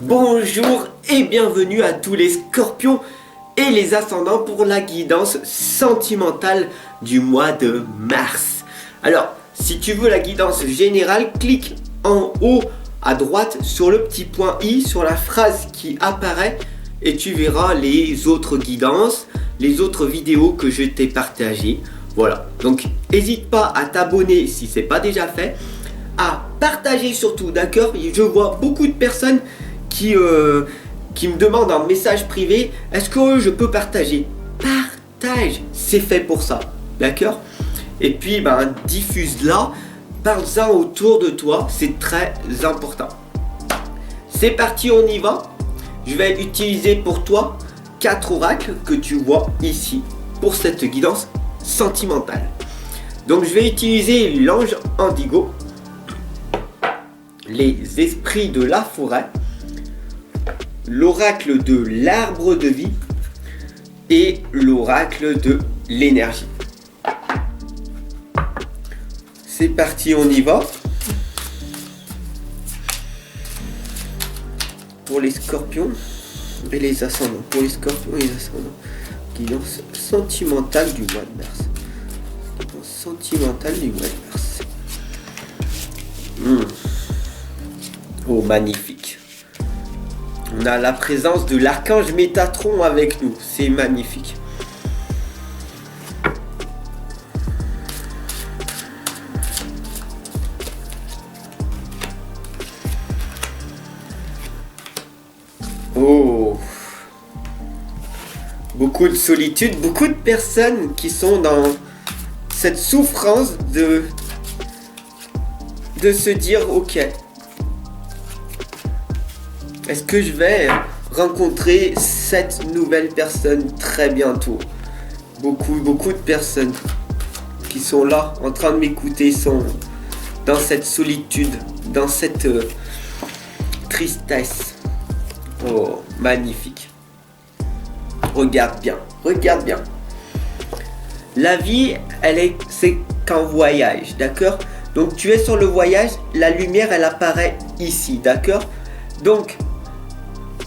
Bonjour et bienvenue à tous les scorpions et les ascendants pour la guidance sentimentale du mois de mars. Alors, si tu veux la guidance générale, clique en haut à droite sur le petit point I, sur la phrase qui apparaît et tu verras les autres guidances, les autres vidéos que je t'ai partagées. Voilà, donc n'hésite pas à t'abonner si ce n'est pas déjà fait, à partager surtout, d'accord? Je vois beaucoup de personnes qui me demandent en message privé, est-ce que je peux partager? Partage, c'est fait pour ça, d'accord? Et puis diffuse-la, parle-en autour de toi, c'est très important. C'est parti, on y va. Je vais utiliser pour toi 4 oracles que tu vois ici pour cette guidance sentimentale. Donc je vais utiliser l'ange Indigo, les esprits de la forêt, l'oracle de l'arbre de vie et l'oracle de l'énergie. C'est parti, on y va. Pour les scorpions et les ascendants. Pour les scorpions et les ascendants. Guidance sentimentale du mois de mars. Guidance sentimentale du mois de mars. Oh, magnifique. On a la présence de l'archange Métatron avec nous. C'est magnifique. Oh. Beaucoup de solitude, beaucoup de personnes qui sont dans cette souffrance de se dire ok. Est-ce que je vais rencontrer cette nouvelle personne très bientôt? Beaucoup de personnes qui sont là en train de m'écouter sont dans cette solitude, dans cette tristesse. Oh, magnifique. Regarde bien, regarde bien. La vie, c'est qu'un voyage, d'accord? Donc tu es sur le voyage, la lumière, elle apparaît ici, d'accord? Donc,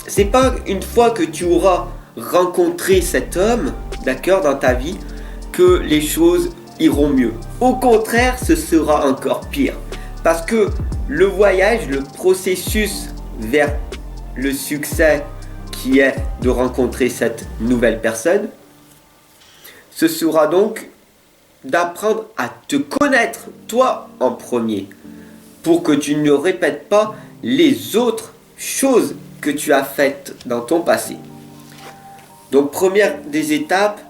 c'est pas une fois que tu auras rencontré cet homme, d'accord, dans ta vie, que les choses iront mieux. Au contraire, ce sera encore pire. Parce que le voyage, le processus vers le succès qui est de rencontrer cette nouvelle personne, ce sera donc d'apprendre à te connaître toi en premier, pour que tu ne répètes pas les autres choses que tu as faites dans ton passé. Donc première des étapes,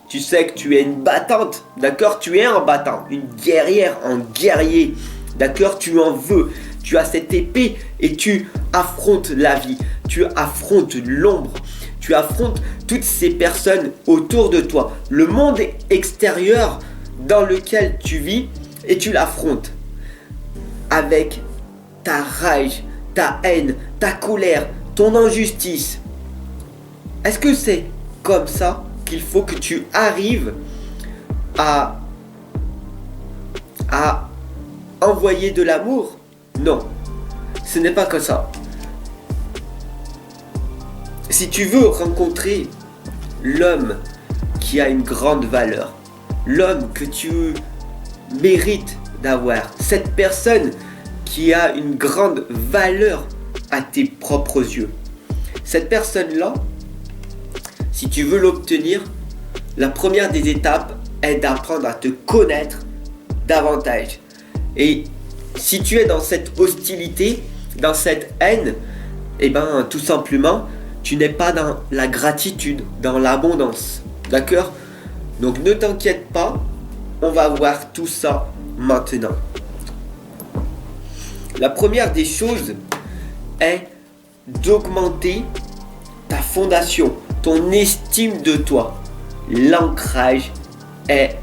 tu sais que tu es une battante, d'accord? Tu es un battant, une guerrière, un guerrier, d'accord? Tu en veux, tu as cette épée et tu affrontes la vie, tu affrontes l'ombre, tu affrontes toutes ces personnes autour de toi, le monde extérieur dans lequel tu vis, et tu l'affrontes avec ta rage, ta haine, ta colère, ton injustice. Est-ce que c'est comme ça qu'il faut que tu arrives à envoyer de l'amour? Non, ce n'est pas comme ça. Si tu veux rencontrer l'homme qui a une grande valeur, l'homme que tu mérites d'avoir, cette personne qui a une grande valeur à tes propres yeux, cette personne-là, si tu veux l'obtenir, la première des étapes est d'apprendre à te connaître davantage. Et si tu es dans cette hostilité, dans cette haine, tout simplement, tu n'es pas dans la gratitude, dans l'abondance. D'accord? Donc ne t'inquiète pas, on va voir tout ça maintenant. La première des choses est d'augmenter ta fondation, ton estime de toi. L'ancrage est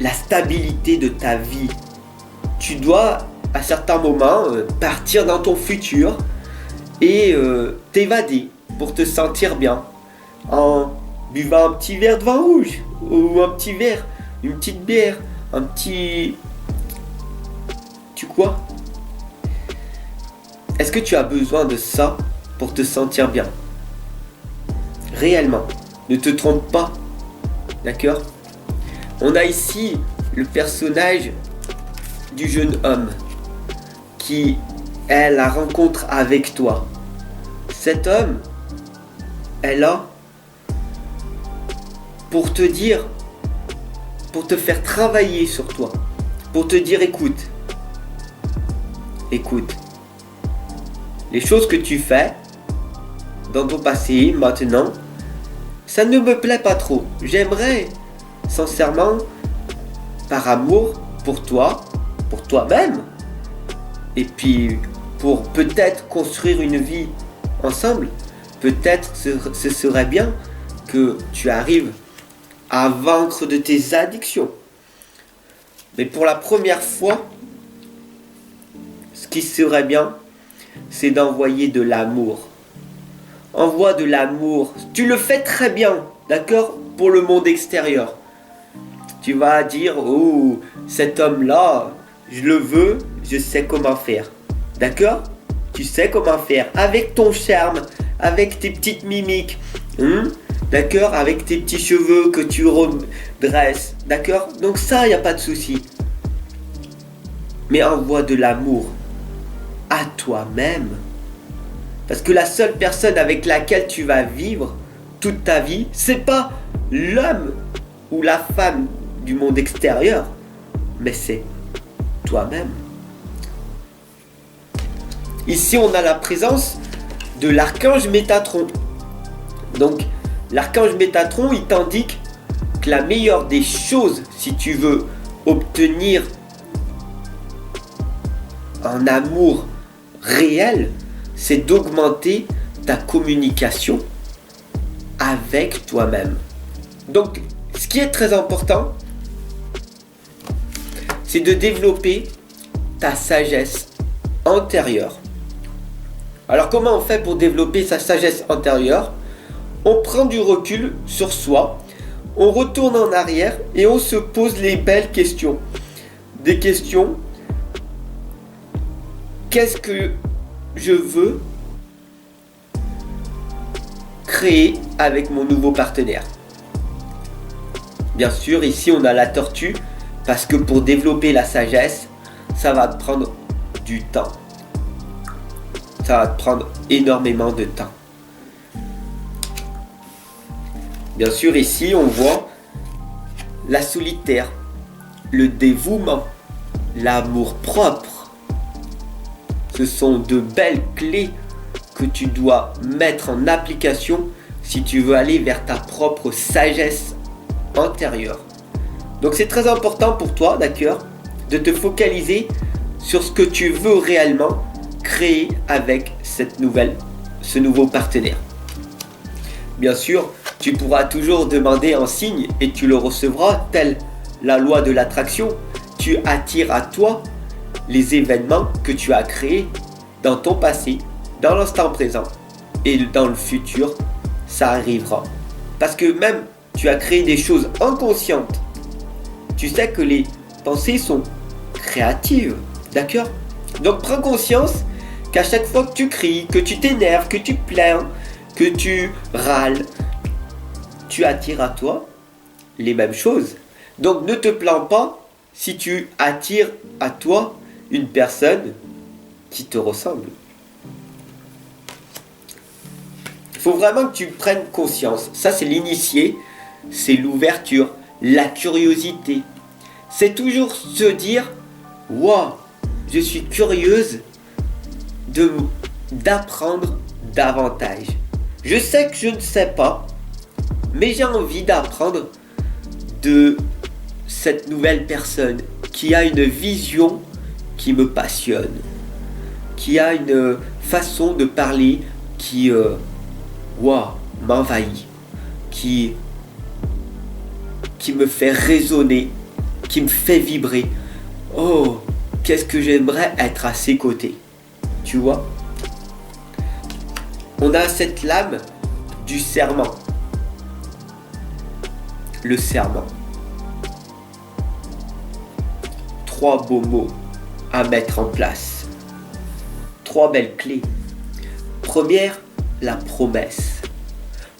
la stabilité de ta vie. Tu dois à certains moments partir dans ton futur et t'évader pour te sentir bien en buvant un petit verre de vin rouge ou un petit verre, une petite bière, un petit... Tu quoi? Est-ce que tu as besoin de ça pour te sentir bien. Réellement. Ne te trompe pas. D'accord? On a ici le personnage du jeune homme qui est la rencontre avec toi. Cet homme est là pour te dire, pour te faire travailler sur toi, pour te dire écoute, les choses que tu fais dans ton passé, maintenant, ça ne me plaît pas trop. J'aimerais, sincèrement, par amour pour toi, pour toi-même, et puis pour peut-être construire une vie ensemble, peut-être ce serait bien que tu arrives à vaincre de tes addictions. Mais pour la première fois, ce qui serait bien, c'est d'envoyer de l'amour. Envoie de l'amour. Tu le fais très bien, d'accord? Pour le monde extérieur. Tu vas dire, oh, cet homme-là, je le veux, je sais comment faire. D'accord? Tu sais comment faire. Avec ton charme, avec tes petites mimiques. D'accord? Avec tes petits cheveux que tu redresses. D'accord? Donc ça, il n'y a pas de souci. Mais envoie de l'amour à toi-même. Parce que la seule personne avec laquelle tu vas vivre toute ta vie, c'est pas l'homme ou la femme du monde extérieur, mais c'est toi-même. Ici, on a la présence de l'archange Métatron. Donc, l'archange Métatron, il t'indique que la meilleure des choses, si tu veux obtenir un amour réel, c'est d'augmenter ta communication avec toi-même. Donc, ce qui est très important, c'est de développer ta sagesse antérieure. Alors, comment on fait pour développer sa sagesse antérieure? On prend du recul sur soi, on retourne en arrière et on se pose les belles questions. Des questions, qu'est-ce que je veux créer avec mon nouveau partenaire? Bien sûr, ici on a la tortue, parce que pour développer la sagesse, ça va te prendre du temps. Ça va te prendre énormément de temps. Bien sûr, ici on voit la solitaire, le dévouement, l'amour propre. Ce sont de belles clés que tu dois mettre en application si tu veux aller vers ta propre sagesse antérieure. Donc c'est très important pour toi, d'accord, de te focaliser sur ce que tu veux réellement créer avec ce nouveau partenaire. Bien sûr, tu pourras toujours demander un signe et tu le recevras, telle la loi de l'attraction. Tu attires à toi les événements que tu as créés dans ton passé, dans l'instant présent et dans le futur, ça arrivera. Parce que même tu as créé des choses inconscientes. Tu sais que les pensées sont créatives, d'accord? Donc prends conscience qu'à chaque fois que tu cries, que tu t'énerves, que tu plains, que tu râles, tu attires à toi les mêmes choses. Donc ne te plains pas si tu attires à toi une personne qui te ressemble. Il faut vraiment que tu prennes conscience. Ça, c'est l'initié, c'est l'ouverture, la curiosité. C'est toujours se dire, waouh, je suis curieuse d'apprendre davantage. Je sais que je ne sais pas, mais j'ai envie d'apprendre de cette nouvelle personne qui a une vision qui me passionne, qui a une façon de parler qui m'envahit, qui me fait résonner, qui me fait vibrer. Oh, qu'est-ce que j'aimerais être à ses côtés, tu vois? On a cette lame du serment. Le serment. 3 beaux mots à mettre en place. 3 belles clés. Première, la promesse.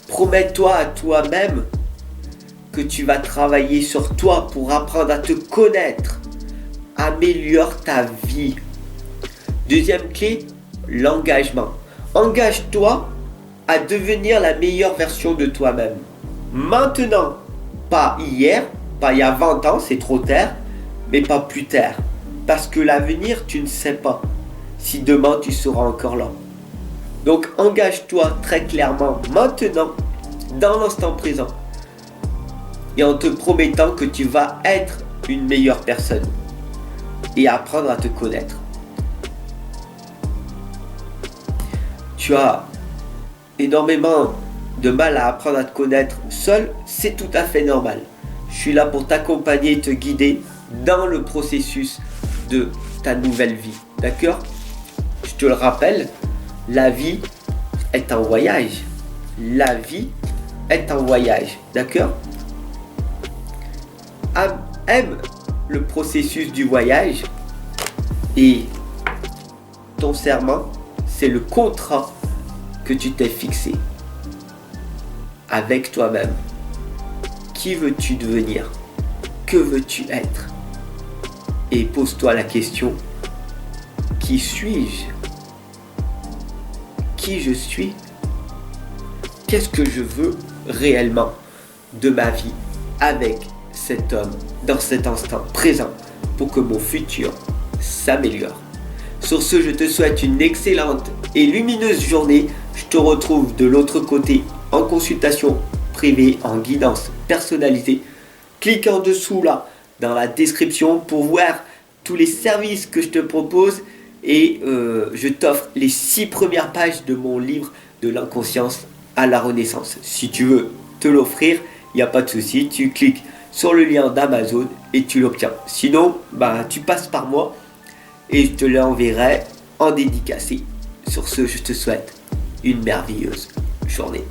Promets-toi à toi-même que tu vas travailler sur toi pour apprendre à te connaître. Améliore ta vie. Deuxième clé, l'engagement. Engage-toi à devenir la meilleure version de toi-même. Maintenant, pas hier, pas il y a 20 ans, c'est trop tard, mais pas plus tard. Parce que l'avenir, tu ne sais pas si demain tu seras encore là. Donc engage-toi très clairement maintenant, dans l'instant présent, et en te promettant que tu vas être une meilleure personne et apprendre à te connaître. Tu as énormément de mal à apprendre à te connaître seul, c'est tout à fait normal. Je suis là pour t'accompagner et te guider dans le processus de ta nouvelle vie. D'accord ? Je te le rappelle, la vie est un voyage. La vie est un voyage. D'accord ? Aime le processus du voyage et ton serment, c'est le contrat que tu t'es fixé avec toi-même. Qui veux-tu devenir ? Que veux-tu être ? Et pose-toi la question, qui suis-je ? Qui je suis ? Qu'est-ce que je veux réellement de ma vie avec cet homme dans cet instant présent pour que mon futur s'améliore ? Sur ce, je te souhaite une excellente et lumineuse journée. Je te retrouve de l'autre côté en consultation privée, en guidance personnalisée. Clique en dessous là dans la description pour voir tous les services que je te propose et je t'offre les 6 premières pages de mon livre de l'inconscience à la renaissance. Si tu veux te l'offrir, il n'y a pas de souci, tu cliques sur le lien d'Amazon et tu l'obtiens. Sinon, tu passes par moi et je te l'enverrai en dédicacé. Sur ce, je te souhaite une merveilleuse journée.